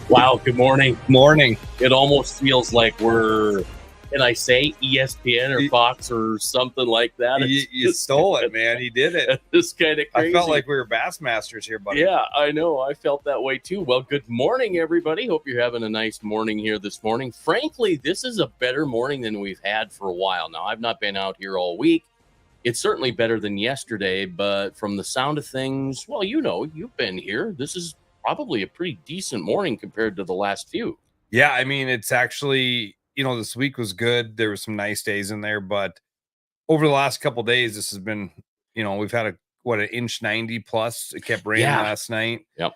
Wow, good morning. Morning. It almost feels like we're, can I say ESPN or You- Fox or something like that? You stole it, man. You did it. It's kind of crazy. I felt like we were Bassmasters here, buddy. Yeah, I know. I felt that way too. Well, good morning, everybody. Hope you're having a nice morning here this morning. Frankly, this is a better morning than we've had for a while now. I've not been out here all week. It's certainly better than yesterday, but from the sound of things, well, you've been here. This is probably a pretty decent morning compared to the last few. Yeah, I mean, it's actually, this week was good. There were some nice days in there, but over the last couple days, this has been, we've had an inch 90 plus. It kept raining Yeah. last night. Yep.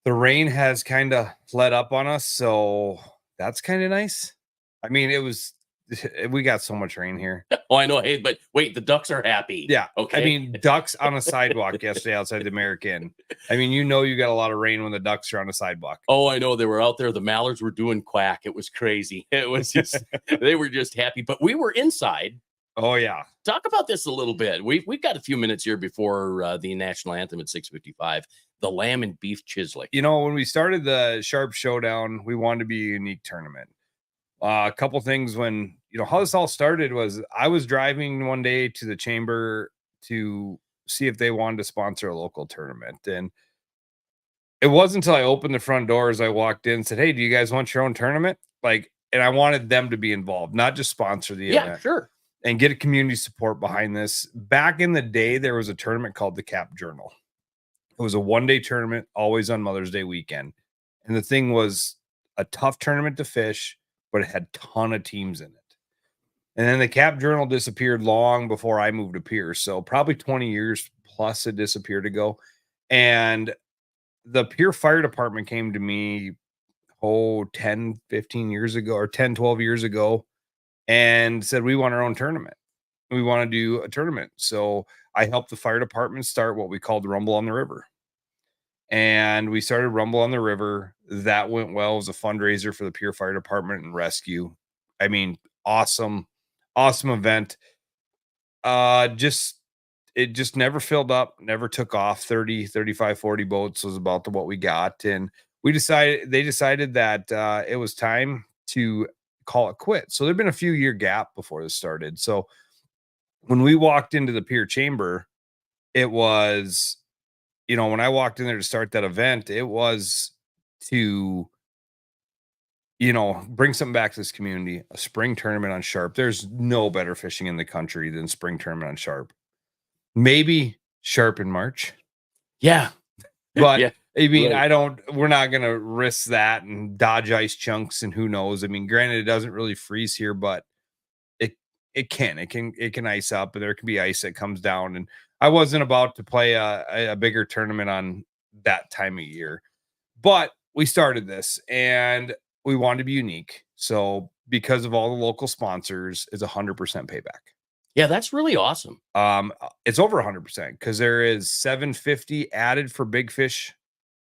The rain has kind of let up on us, so that's kind of nice. I mean, we got so much rain here. Oh, I know. Hey, but wait, the Ducks are happy. Yeah. Okay. I mean, ducks on a sidewalk yesterday outside the American. I mean, you got a lot of rain when the ducks are on a sidewalk. Oh, I know. They were out there. The mallards were doing quack. It was crazy. It was just, they were just happy. But we were inside. Oh, yeah. Talk about this a little bit. We've got a few minutes here before the national anthem at 6:55. The lamb and beef chislik. When we started the Sharpe Showdown, we wanted to be a unique tournament. A couple things when, how this all started was I was driving one day to the chamber to see if they wanted to sponsor a local tournament. And it wasn't until I opened the front doors, I walked in and said, "Hey, do you guys want your own tournament?" And I wanted them to be involved, not just sponsor the event. Yeah, sure. And get a community support behind this. Back in the day, there was a tournament called the Cap Journal. It was a one-day tournament, always on Mother's Day weekend. And the thing was a tough tournament to fish, but it had a ton of teams in it. And then the Cap Journal disappeared long before I moved to Pierce. So probably 20 years plus it disappeared ago. And the Pierre Fire Department came to me, 10, 15 years ago, or 10, 12 years ago, and said, "We want our own tournament. We want to do a tournament." So I helped the fire department start what we called Rumble on the River. And we started Rumble on the River. That went well. It was a fundraiser for the Pierre Fire Department and rescue. I mean, awesome event. It just never filled up, never took off. 30, 35, 40 boats was about what we got. And they decided that it was time to call it quit. So there'd been a few year gap before this started. So when we walked into the Pier Chamber, it was, when I walked in there to start that event, it was to, bring something back to this community, a spring tournament on Sharpe. There's no better fishing in the country than spring tournament on Sharpe. Maybe Sharpe in March. Yeah. But Yeah. I mean, Right. we're not going to risk that and dodge ice chunks and who knows. I mean, granted, it doesn't really freeze here, but it can ice up and there can be ice that comes down. And I wasn't about to play a bigger tournament on that time of year, but we started this and we wanted to be unique. So because of all the local sponsors, it's 100% payback. Yeah, that's really awesome. It's over 100% because there is 750 added for big fish.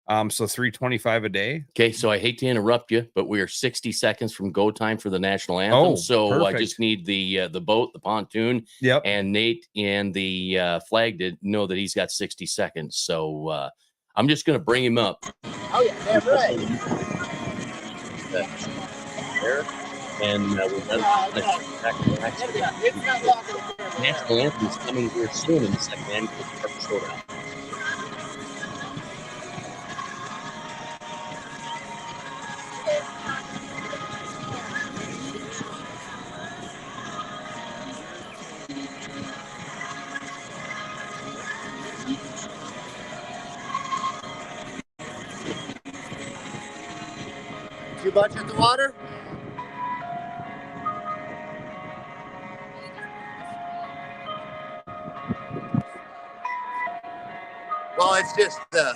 So 325 a day. Okay, so I hate to interrupt you, but we are 60 seconds from go time for the national anthem. Oh, so perfect. I just need the boat, the pontoon, Yep. and Nate and the flag to know that he's got 60 seconds. So I'm just going to bring him up. Oh yeah, damn right. There. And we're national anthem is coming here soon in the second annual Sharpe Showdown. Too much at the water? Well, it's just the.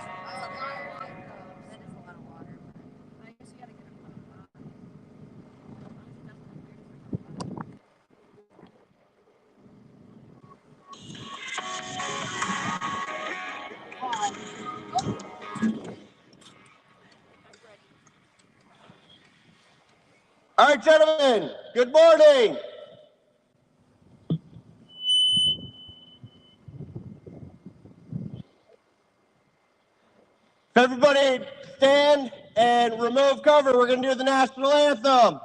All right, gentlemen, good morning. Everybody stand. and remove cover. We're going to do the national anthem.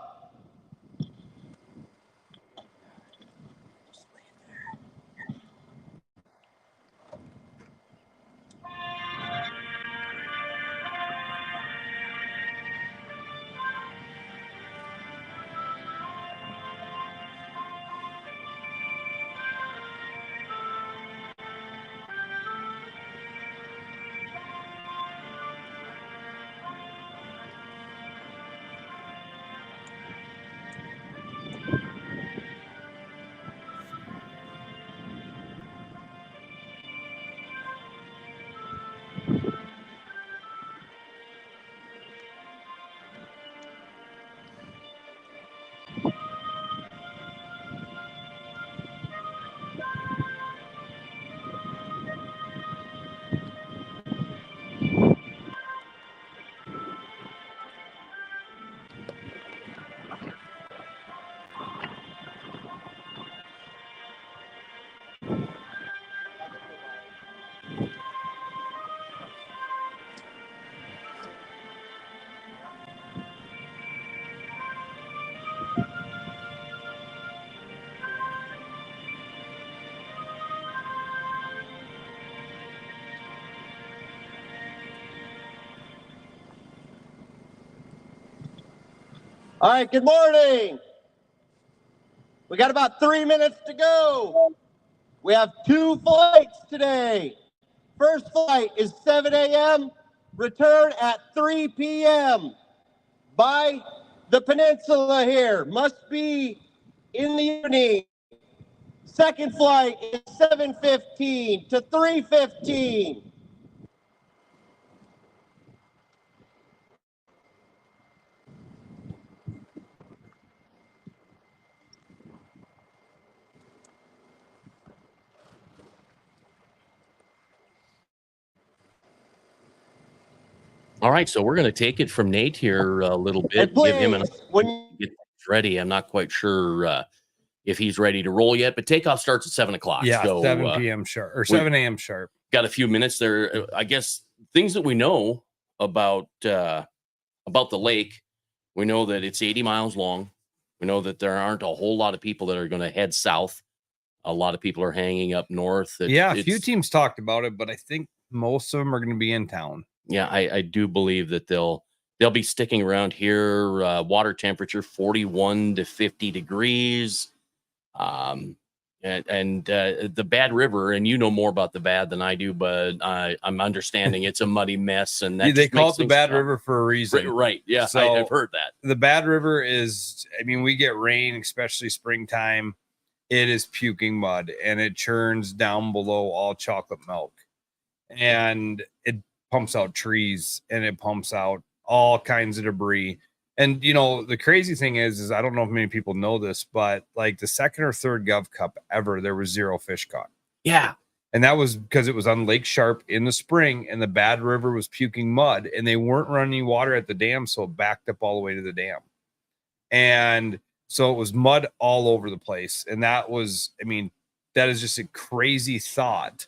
All right, good morning. We got about 3 minutes to go. We have 2 flights today. First flight is 7 a.m., return at 3 p.m. by the peninsula here. Must be in the evening. Second flight is 7:15 to 3:15. All right, so we're going to take it from Nate here a little bit. And please, Give him an when get things ready. I'm not quite sure if he's ready to roll yet, but takeoff starts at 7 o'clock. Yeah, so, 7 p.m. sharp or 7 a.m. sharp. Got a few minutes there. I guess things that we know about the lake. We know that it's 80 miles long. We know that there aren't a whole lot of people that are going to head south. A lot of people are hanging up north. Yeah, a few teams talked about it, but I think most of them are going to be in town. Yeah, I do believe that they'll be sticking around here. Water temperature 41 to 50 degrees. And the Bad River, and you know more about the Bad than I do, but I'm understanding it's a muddy mess, and that they call makes it the Bad River for a reason. Right. Yeah, So I've heard that. The Bad River is, I mean, we get rain, especially springtime. It is puking mud, and it churns down below all chocolate milk, and it pumps out trees, and it pumps out all kinds of debris. And you know, the crazy thing is I don't know if many people know this, but like the second or third Gov Cup ever, there was 0 fish caught. Yeah. And that was because it was on Lake Sharpe in the spring, and the Bad River was puking mud, and they weren't running water at the dam, so it backed up all the way to the dam. And so it was mud all over the place. And that was, I mean, that is just a crazy thought.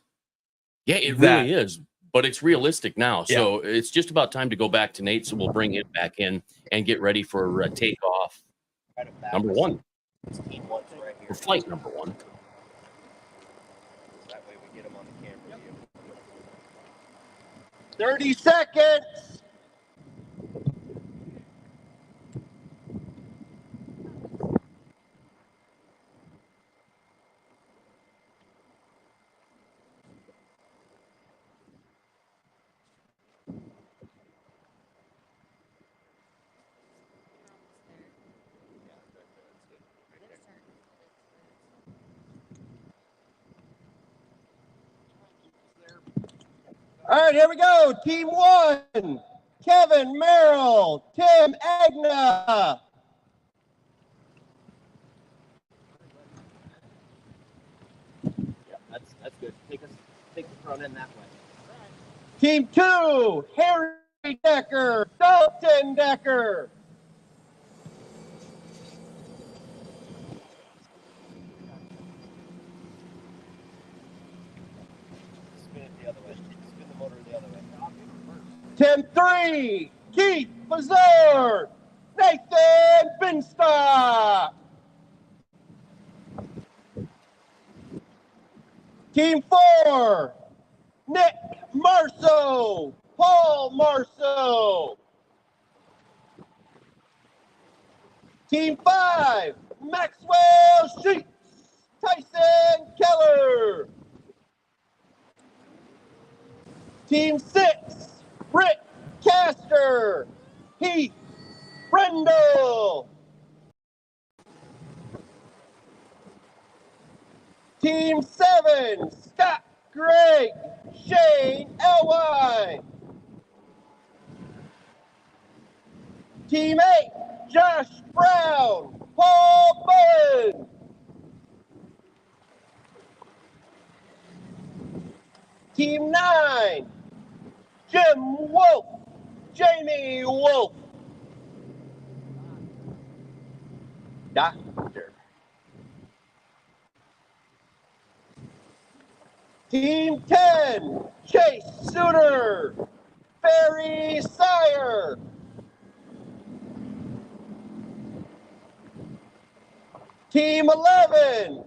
Yeah, it really is. But it's realistic now. So it's just about time to go back to Nate. So we'll bring him back in and get ready for takeoff number 1. Or flight number 1. that way we get them on the camera view. 30 seconds. All right, here we go. Team 1, Kevin Merrill, Tim Agna. Yeah, that's good. Take the front end that way. Team 2, Harry Decker, Dalton Decker. Spin it the other way. Spin the motor the other way. Team 3, Keith Berserk, Nathan Binstock. Team 4, Nick Marceau, Paul Marceau. Team 5, Maxwell Sheets, Tyson Keller. Team 6, Rick Castor, Heath Brendel. Team 7, Scott Gregg, Shane Elwine. Team 8, Josh Brown, Paul Bowen. Team 9, Jim Wolf, Jamie Wolf. Doctor. Team 10, Chase Suter, Barry Sire. Team 11,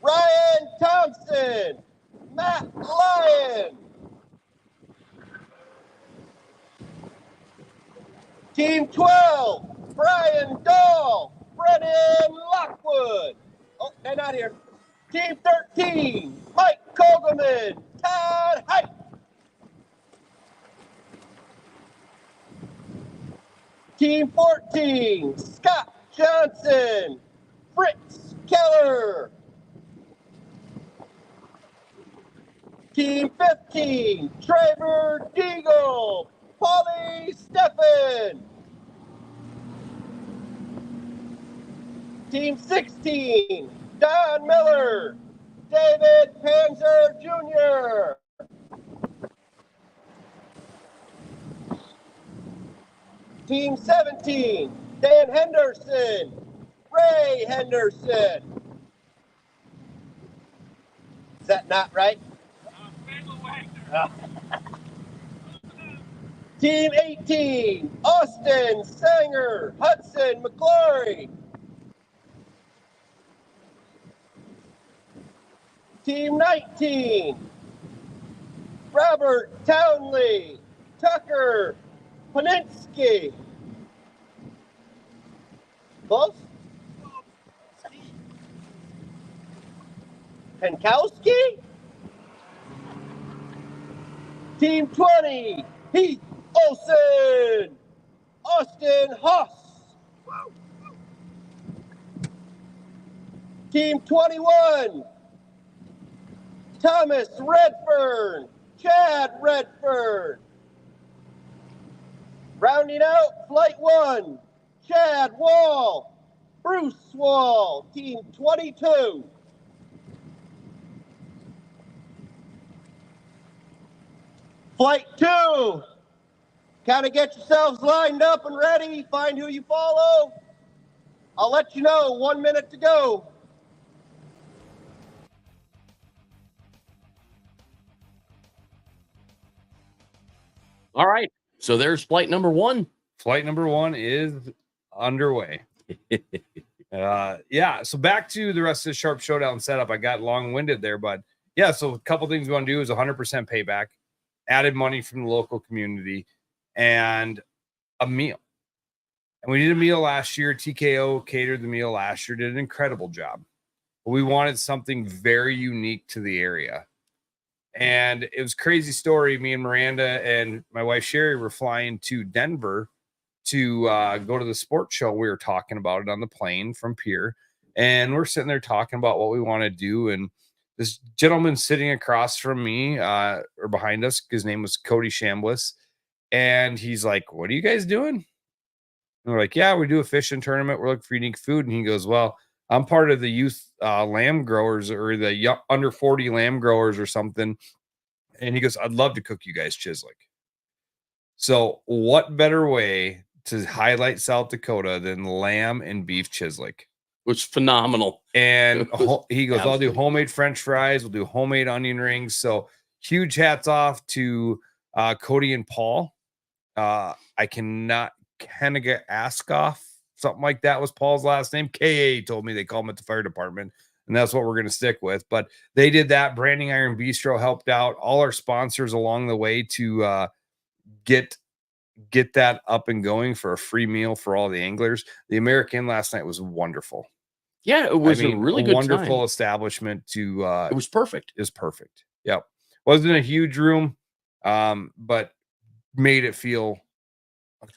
Ryan Thompson, Matt Lyon. Team 12, Brian Dahl, Brennan Lockwood. Oh, they're not here. Team 13, Mike Kogelman, Todd Height. Team 14, Scott Johnson, Fritz Keller. Team 15, Trevor Deagle, Paulie Steffen. Team 16, Don Miller, David Panzer Jr. Team 17, Dan Henderson, Ray Henderson. Is that not right? Team 18, Austin Sanger, Hudson McClory. Team 19, Robert Townley, Tucker Paninsky. Close? Pankowski? Team 20, Heath Olson, Austin Haas. Team 21, Thomas Redfern, Chad Redfern. Rounding out Flight 1, Chad Wall, Bruce Wall, Team 22. Flight 2, kind of get yourselves lined up and ready, find who you follow. I'll let you know, 1 minute to go. All right. So there's flight number 1. Flight number 1 is underway. Yeah. So back to the rest of the Sharpe Showdown setup. I got long-winded there, but yeah. So a couple things we want to do is 100% payback, added money from the local community, and a meal. And we did a meal last year. TKO catered the meal last year, did an incredible job. But we wanted something very unique to the area. And it was a crazy story. Me and Miranda and my wife Sherry were flying to Denver to go to the sports show. We were talking about it on the plane from Pier, and we're sitting there talking about what we want to do. And this gentleman sitting across from me or behind us, his name was Cody Chambliss, and he's like, "What are you guys doing?" And we're like, "Yeah, we do a fishing tournament. We're looking for unique food." And he goes, "Well, I'm part of the youth lamb growers or the under 40 lamb growers or something." And he goes, "I'd love to cook you guys chislic." So what better way to highlight South Dakota than lamb and beef chislic? Which phenomenal. And he goes, "I'll do homemade French fries. We'll do homemade onion rings." So huge hats off to Cody and Paul I cannot Askoff, something like that was Paul's last name. KA told me they call him at the fire department, and that's what we're going to stick with. But they did that. Branding Iron Bistro helped out all our sponsors along the way to get that up and going for a free meal for all the anglers. The American last night was wonderful. Yeah, it was a really good wonderful time. establishment to It was perfect. Is perfect. Yep. Wasn't a huge room, but made it feel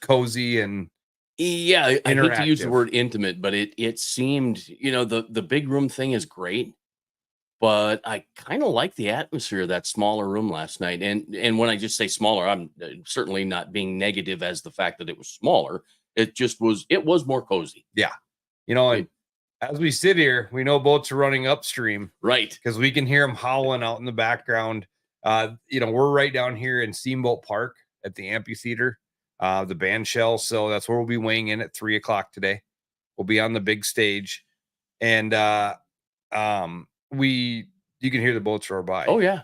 cozy and Yeah, I hate to use the interactive. word intimate, but it seemed, the big room thing is great, but I kind of like the atmosphere of that smaller room last night. And when I just say smaller, I'm certainly not being negative as the fact that it was smaller. It was more cozy. Yeah. And as we sit here, we know boats are running upstream, Right. because we can hear them howling out in the background. We're right down here in Steamboat Park at the amphitheater, the band shell. So that's where we'll be weighing in at 3:00 today. We'll be on the big stage, and you can hear the boats roar by. Oh yeah.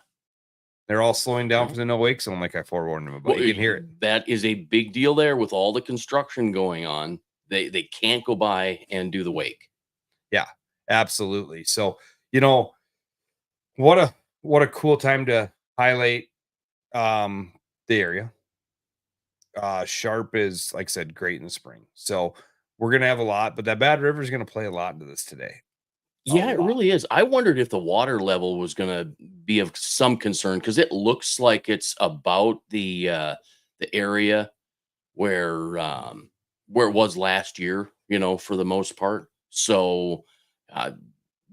They're all slowing down for the no wake zone, like I forewarned them about. Well, You can hear it. That is a big deal there with all the construction going on. They can't go by and do the wake. Yeah, absolutely. So, what a cool time to highlight the area. Sharpe is, like I said, great in the spring. So we're gonna have a lot, but that Bad River is gonna play a lot into this today. Yeah, it really is. I wondered if the water level was gonna be of some concern because it looks like it's about the area where it was last year, for the most part. So uh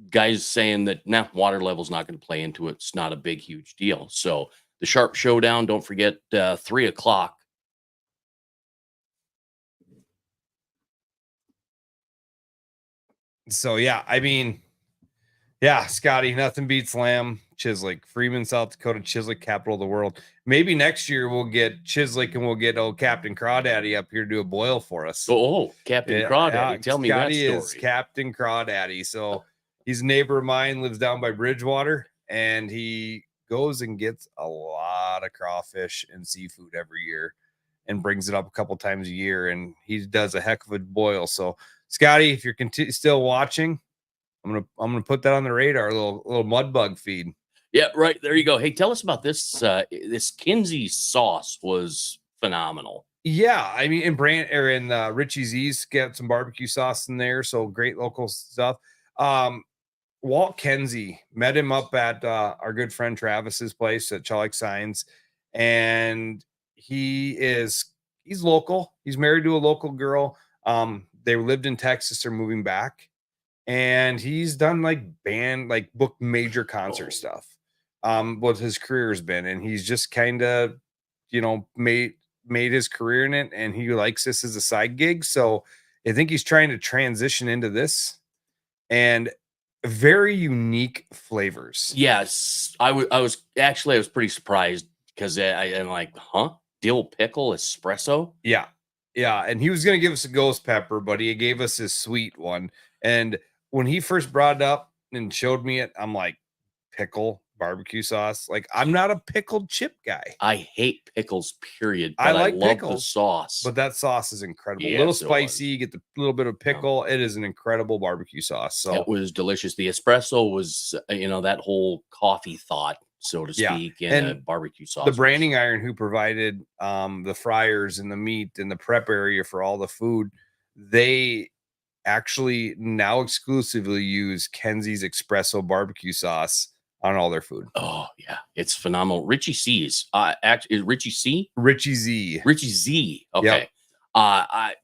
guys saying that water level's not going to play into it. It's not a big, huge deal. So the Sharpe Showdown, don't forget 3:00. So yeah, Scotty, nothing beats Lamb, Chislik, Freeman, South Dakota, Chislik, capital of the world. Maybe next year we'll get Chislik and we'll get old Captain Crawdaddy up here to do a boil for us. Oh, Captain Crawdaddy, tell me that Scotty story. is Captain Crawdaddy. So he's a neighbor of mine, lives down by Bridgewater, and he goes and gets a lot of crawfish and seafood every year and brings it up a couple times a year, and he does a heck of a boil. So Scotty, if you're still watching, I'm gonna put that on the radar. A little mud bug feed. Yeah, right there you go. Hey, tell us about this. This Kinsey sauce was phenomenal. Yeah, I mean, in Richie Z's got some barbecue sauce in there, so great local stuff. Walt Kenzie, met him up at our good friend Travis's place at Chalik Signs, and he's local. He's married to a local girl. They lived in Texas, they're moving back, and he's done booked major concert stuff. What his career has been, and he's just kind of made his career in it, and he likes this as a side gig. So I think he's trying to transition into this, and very unique flavors. Yes, I was pretty surprised because I'm like, huh? Dill pickle espresso? Yeah. And he was going to give us a ghost pepper, but he gave us his sweet one. And when he first brought it up and showed me it, I'm like, pickle barbecue sauce. Like, I'm not a pickled chip guy. I hate pickles, period. But I like love pickles, the sauce. But that sauce is incredible. Yes, a little spicy, you get the little bit of pickle. It is an incredible barbecue sauce. So it was delicious. The espresso was, that whole coffee thought, so to speak, and a barbecue sauce. The branding iron who provided the fryers and the meat and the prep area for all the food, they actually now exclusively use Kenzie's espresso barbecue sauce on all their food. Oh yeah, it's phenomenal. Richie C's, is Richie C? Richie Z. Richie Z. Okay. Yep.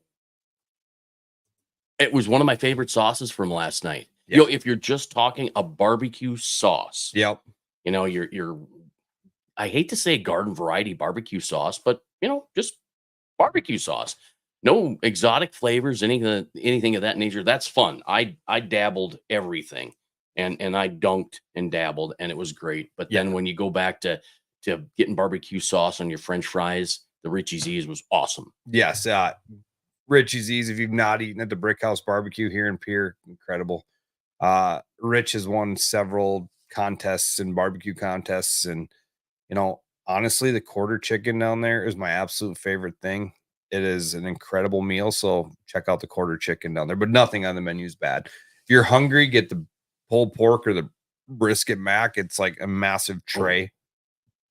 It was one of my favorite sauces from last night. Yep. If you're just talking a barbecue sauce. Yep. You're I hate to say garden variety barbecue sauce, but just barbecue sauce. No exotic flavors, anything of that nature. That's fun. I dabbled everything. And I dunked and dabbled, and it was great. But then when you go back to getting barbecue sauce on your French fries, the Richie Z's was awesome. Yes, Richie Z's. If you've not eaten at the Brick House Barbecue here in Pierre, incredible. Rich has won several contests and barbecue contests, and honestly, the quarter chicken down there is my absolute favorite thing. It is an incredible meal. So check out the quarter chicken down there, but nothing on the menu is bad. If you're hungry, get the pulled pork or the brisket mac. It's like a massive tray.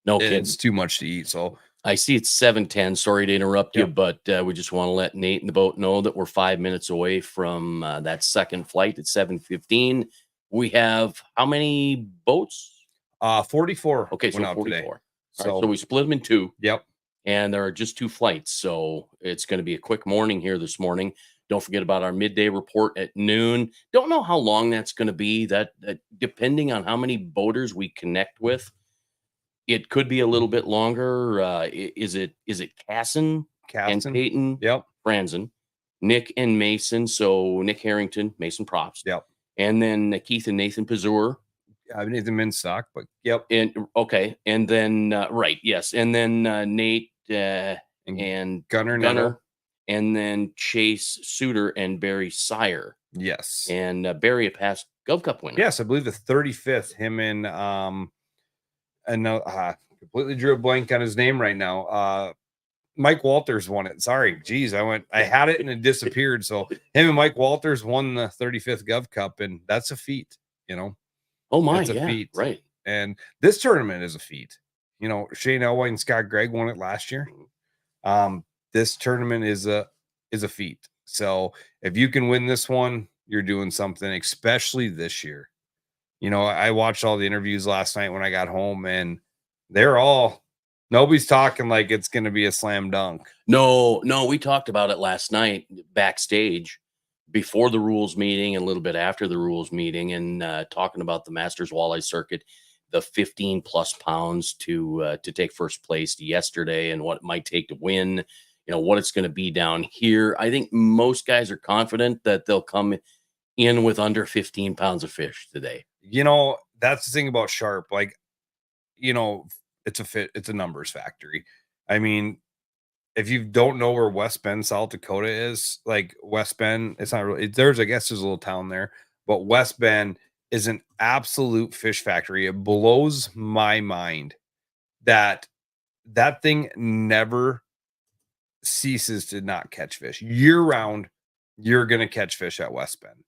No kidding. It's too much to eat. So I see it's 7:10. Sorry to interrupt you, Yep. but we just want to let Nate and the boat know that we're 5 minutes away from that second flight at 7:15. We have how many boats? 44. Okay, so went out 44. today. All right, so we split them in two. Yep. And there are just two flights. So it's going to be a quick morning here this morning. Don't forget about our midday report at noon. Don't know how long that's going to be. That depending on how many boaters we connect with, it could be a little bit longer. Is it Casson and Caston. Peyton Yep. Franzen, Nick and Mason? So Nick Harrington, Mason Props. Yep. And then Keith and Nathan Pazur. I need them in stock, but yep. And okay. And then right, yes. And then Nate and Gunner. Gunner, and then Chase Suter and Barry Sire. Yes. And Barry, a past Gov Cup winner. Yes, I believe the 35th. Him and completely drew a blank on his name right now. Mike Walters won it. Sorry, geez, I had it and it disappeared. So him and Mike Walters won the 35th Gov Cup, and that's a feat, you know. Oh my, it's a yeah, feat, right. And this tournament is a feat. You know, Shane Elway and Scott Gregg won it last year. This tournament is a feat. So if you can win this one, you're doing something, especially this year. You know, I watched all the interviews last night when I got home, and nobody's talking like it's going to be a slam dunk. No, we talked about it last night backstage before the rules meeting and a little bit after the rules meeting, and talking about the Masters Walleye Circuit, the 15 plus pounds to take first place yesterday and what it might take to win, you know, what it's going to be down here. I think most guys are confident that they'll come in with under 15 pounds of fish today. You know, that's the thing about Sharpe. Like, you know, it's a numbers factory. I mean, if you don't know where West Bend, South Dakota is, like West Bend, it's not really, I guess there's a little town there, but West Bend is an absolute fish factory. It blows my mind that thing never ceases to not catch fish. Year round, you're going to catch fish at West Bend.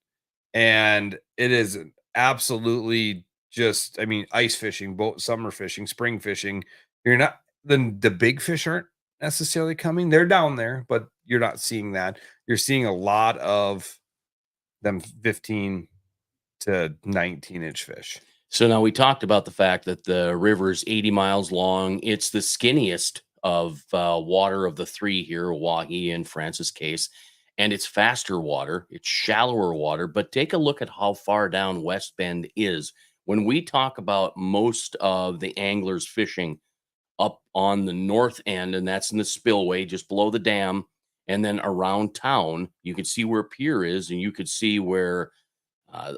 And it is absolutely just, I mean, ice fishing, summer fishing, spring fishing. You're not, the big fish aren't necessarily coming. They're down there, but you're not seeing that. You're seeing a lot of them 15 to 19-inch fish. So now we talked about the fact that the river is 80 miles long. It's the skinniest of water of the three here, Wahi and Francis Case, and it's faster water. It's shallower water, but take a look at how far down West Bend is. When we talk about most of the anglers fishing up on the north end, and that's in the spillway just below the dam, and then around town, you could see where Pier is, and you could see where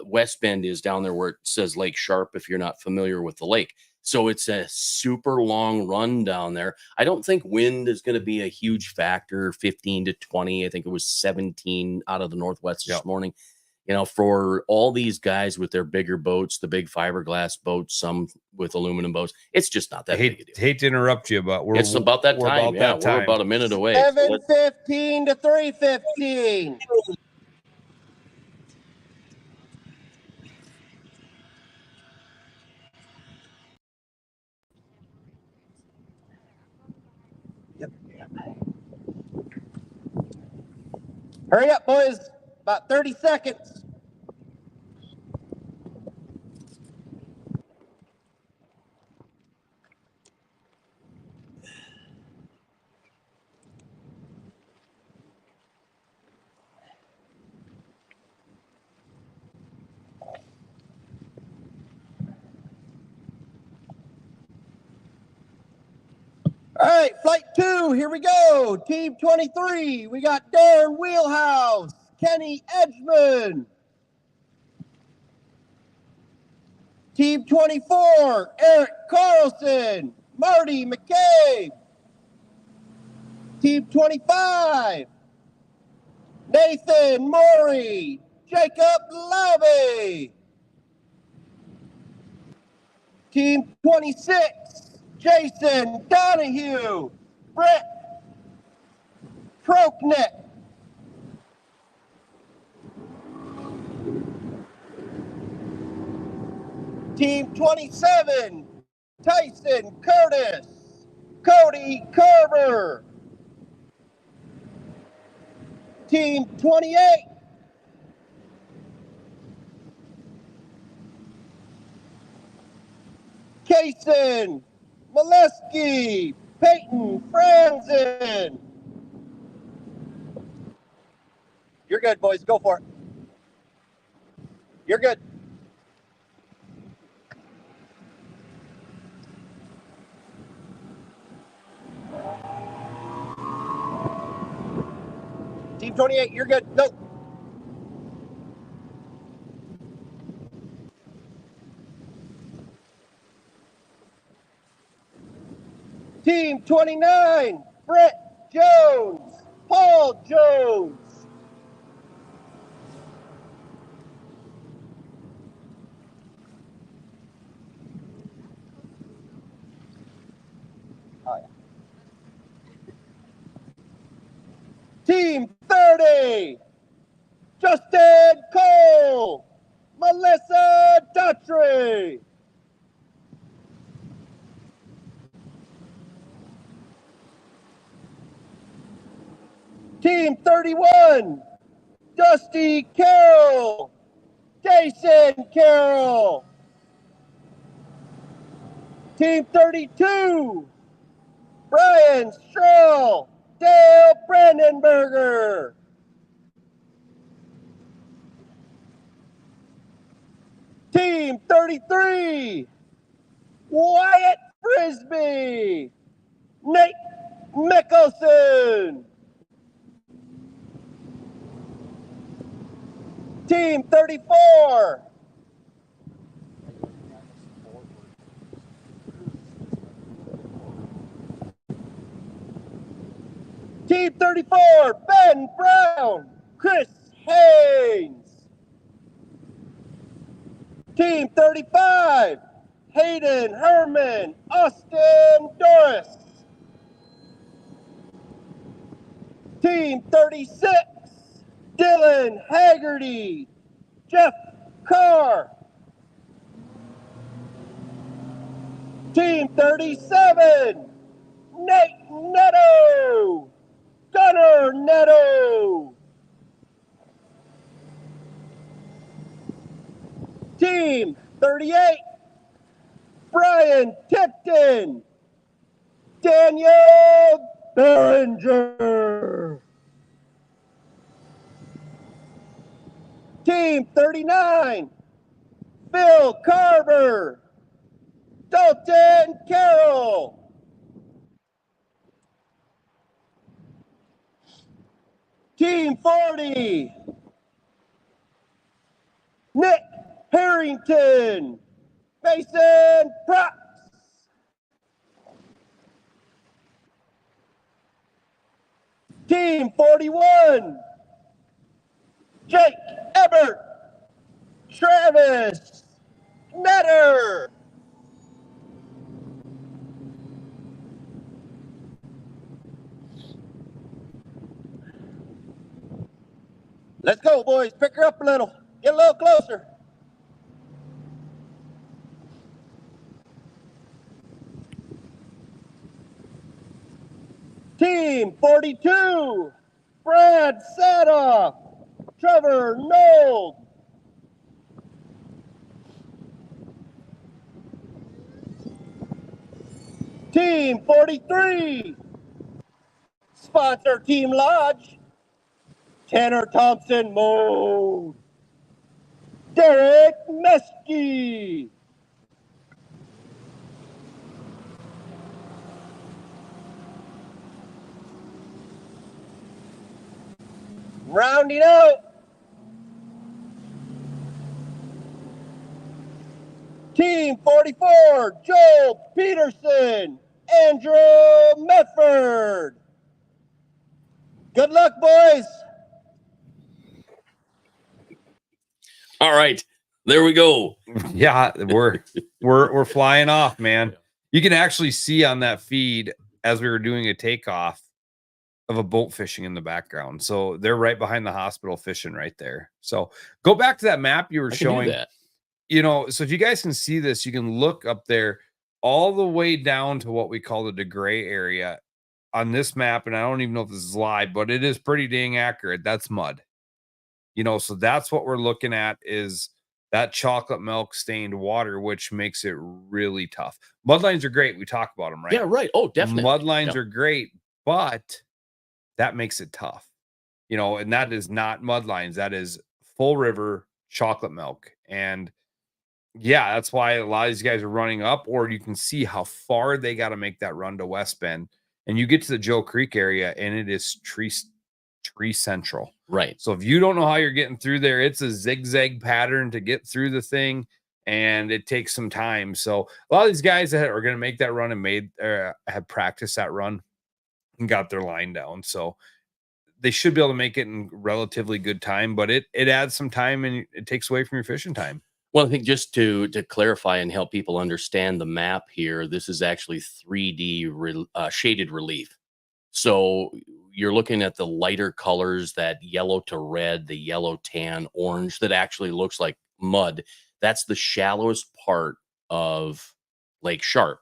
West Bend is down there where it says Lake Sharpe, if you're not familiar with the lake. So it's a super long run down there. I don't think wind is going to be a huge factor, 15 to 20. I think it was 17 out of the Northwest this morning. You know, for all these guys with their bigger boats, the big fiberglass boats, some with aluminum boats, it's just not that big a deal. Hate to interrupt you, but it's about that time. We're about a minute away. 7:15 to 3:15. Hurry up, boys. About 30 seconds. All right, flight 2, here we go. Team 23, we got Darren Wheelhouse, Kenny Edgman. Team 24, Eric Carlson, Marty McCabe. Team 25, Nathan Morey, Jacob Laube. Team 26, Jason Donahue, Brett Proknick, Team 27, Tyson Curtis, Cody Kerber, Team 28, Kaysen Molesky, Peyton Franzen. You're good, boys. Go for it. You're good. Team 28, you're good. No. Team 29, Brett Jones, Paul Jones. Oh, yeah. Team 30, Justin Cole, Melissa Daughtry. Team 31, Dusty Carroll, Jason Carroll. Team 32, Brian Stroll, Dale Brandenberger. Team 33, Wyatt Frisbee, Nate Mickelson. Team 34, Team 34, Ben Brown, Chris Haynes. Team 35, Hayden Herman, Austin Doris. Team 36, Dylan Haggerty, Jeff Carr. Team 37, Nate Netto, Gunnar Netto. Team 38, Brian Tipton, Daniel Behringer. Team 39, Phil Carver, Dalton Carroll. Team 40, Nick Harrington, Mason Props. Team 41, Jake Ebert, Travis Netter. Let's go, boys. Pick her up a little. Get a little closer. Team 42, Brad Sadoff, Trevor Knoll. Team 43, sponsor Team Lodge, Tanner Thompson Mode, Derek Meske. Rounding out, Team 44, Joel Peterson, Andrew Medford. Good luck, boys. All right, there we go. Yeah, we're flying off, man. You can actually see on that feed as we were doing a takeoff of a boat fishing in the background. So they're right behind the hospital fishing right there. So go back to that map you were I can do showing. that. You know, so if you guys can see this, you can look up there all the way down to what we call the DeGray area on this map. And I don't even know if this is live, but it is pretty dang accurate. That's mud. You know, so that's what we're looking at is that chocolate milk stained water, which makes it really tough. Mudlines are great. We talk about them, right? Yeah, right. Oh, definitely. Mudlines Yep. are great, but that makes it tough. You know, and that is not mudlines. That is full river chocolate milk. And yeah, that's why a lot of these guys are running up, or you can see how far they got to make that run to West Bend. And you get to the Joe Creek area and it is tree central. Right. So if you don't know how you're getting through there, it's a zigzag pattern to get through the thing and it takes some time. So a lot of these guys that are going to make that run and have practiced that run and got their line down. So they should be able to make it in relatively good time, but it adds some time and it takes away from your fishing time. Well, I think just to clarify and help people understand the map here, this is actually 3D shaded relief. So you're looking at the lighter colors, that yellow to red, the yellow, tan, orange, that actually looks like mud. That's the shallowest part of Lake Sharpe.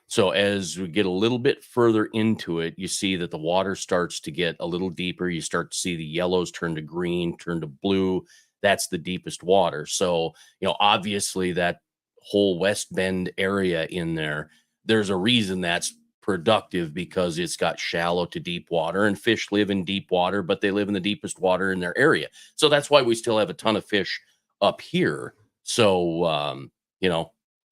So as we get a little bit further into it, you see that the water starts to get a little deeper. You start to see the yellows turn to green, turn to blue. That's the deepest water. So, obviously that whole West Bend area in there, there's a reason that's productive, because it's got shallow to deep water, and fish live in deep water, but they live in the deepest water in their area. So that's why we still have a ton of fish up here. So,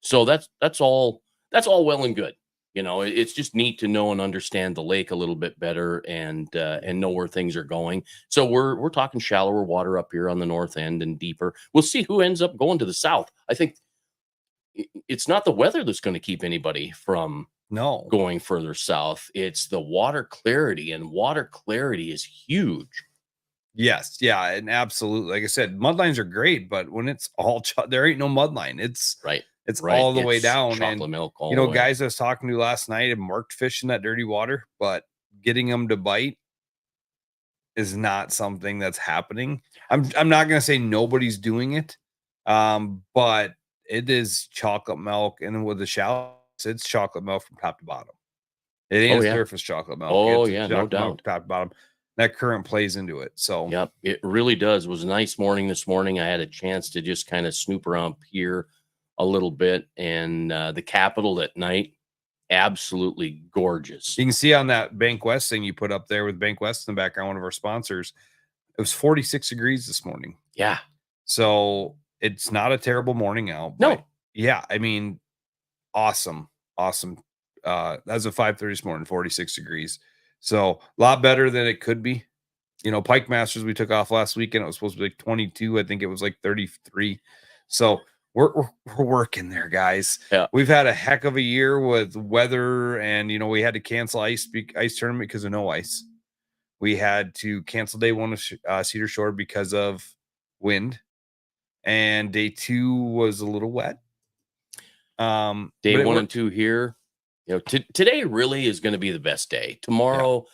so that's all well and good. It's just neat to know and understand the lake a little bit better and know where things are going. So we're talking shallower water up here on the north end and deeper. We'll see who ends up going to the south. I think it's not the weather that's going to keep anybody from going further south. It's the water clarity, and water clarity is huge. Yes, yeah, and absolutely. Like I said, mudlines are great, but when it's all there ain't no mudline. It's right. It's all the way down. Chocolate and milk all the way. Guys I was talking to last night have marked fish in that dirty water, but getting them to bite is not something that's happening. I'm not going to say nobody's doing it, but it is chocolate milk, and with the shallows, it's chocolate milk from top to bottom. It ain't surface chocolate milk. Oh it's yeah, no doubt. Top to bottom. That current plays into it. So yep, it really does. It was a nice morning this morning. I had a chance to just kind of snoop around here a little bit, and the Capitol at night, absolutely gorgeous. You can see on that Bank West thing you put up there with Bank West in the background, one of our sponsors, it was 46 degrees this morning. Yeah. So it's not a terrible morning out. No. Yeah. I mean, awesome. Awesome. As of 5:30 this morning, 46 degrees. So a lot better than it could be. Pike Masters, we took off last weekend. It was supposed to be like 22. I think it was like 33. So we're working there, guys. Yeah. We've had a heck of a year with weather, and we had to cancel ice tournament because of no ice. We had to cancel day one of Cedar Shore because of wind, and day two was a little wet. Day one and two here. Today really is going to be the best day. Tomorrow,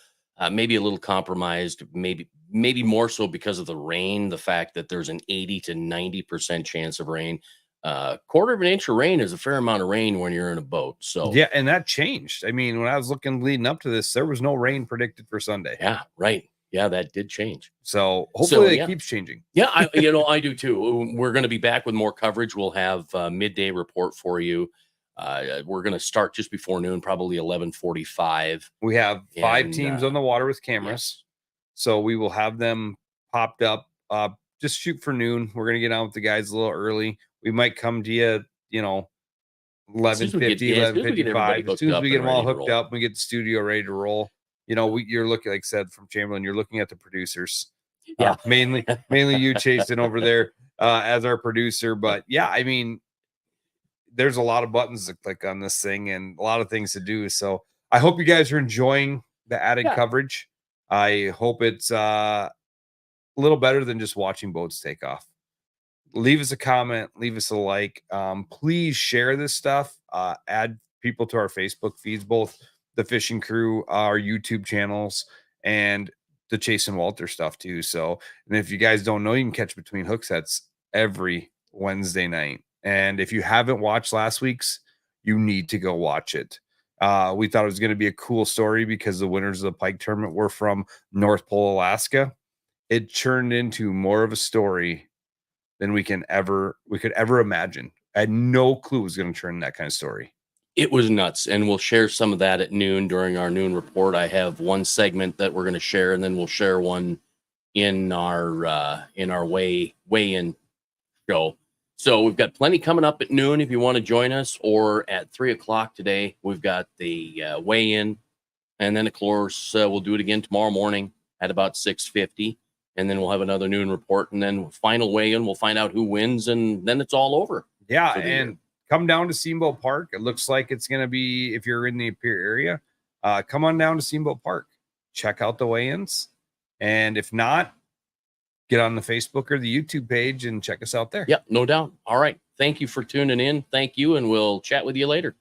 maybe a little compromised, maybe more so because of the rain. The fact that there's an 80 to 90% chance of rain. Quarter of an inch of rain is a fair amount of rain when you're in a boat. So yeah, and that changed. I mean, when I was looking leading up to this, there was no rain predicted for Sunday. Yeah, right. Yeah, that did change. So hopefully it keeps changing. Yeah, I do too. We're going to be back with more coverage. We'll have a midday report for you. We're going to start just before noon, probably 11:45. We have 5 teams on the water with cameras. Yes. So we will have them popped up. Just shoot for noon. We're going to get on with the guys a little early. We might come to you, 11:50, 11:55. As soon as we get them all hooked up, we get the studio ready to roll. You're looking, like I said, from Chamberlain, you're looking at the producers. Yeah. Mainly you chasing over there as our producer. But yeah, I mean, there's a lot of buttons to click on this thing and a lot of things to do. So I hope you guys are enjoying the added coverage. I hope it's a little better than just watching boats take off. Leave us a comment, leave us a like. Please share this stuff. Add people to our Facebook feeds, both the fishing crew, our YouTube channels, and the Chase and Walter stuff too. So, and if you guys don't know, you can catch Between Hook Sets every Wednesday night. And if you haven't watched last week's, you need to go watch it. We thought it was going to be a cool story because the winners of the pike tournament were from North Pole, Alaska. It turned into more of a story than we could ever imagine. I had no clue it was going to turn that kind of story. It was nuts, and we'll share some of that at noon during our noon report. I have one segment that we're going to share, and then we'll share one in our weigh-in show. So we've got plenty coming up at noon if you want to join us, or at 3:00 today. We've got the weigh-in, and then of course we'll do it again tomorrow morning at about 6:50, and then we'll have another noon report, and then final weigh-in. We'll find out who wins, and then it's all over. Yeah, and come down to Steamboat Park. It looks like it's going to be, if you're in the Appear area, come on down to Steamboat Park. Check out the weigh-ins. And if not, get on the Facebook or the YouTube page and check us out there. Yep, no doubt. All right. Thank you for tuning in. Thank you, and we'll chat with you later.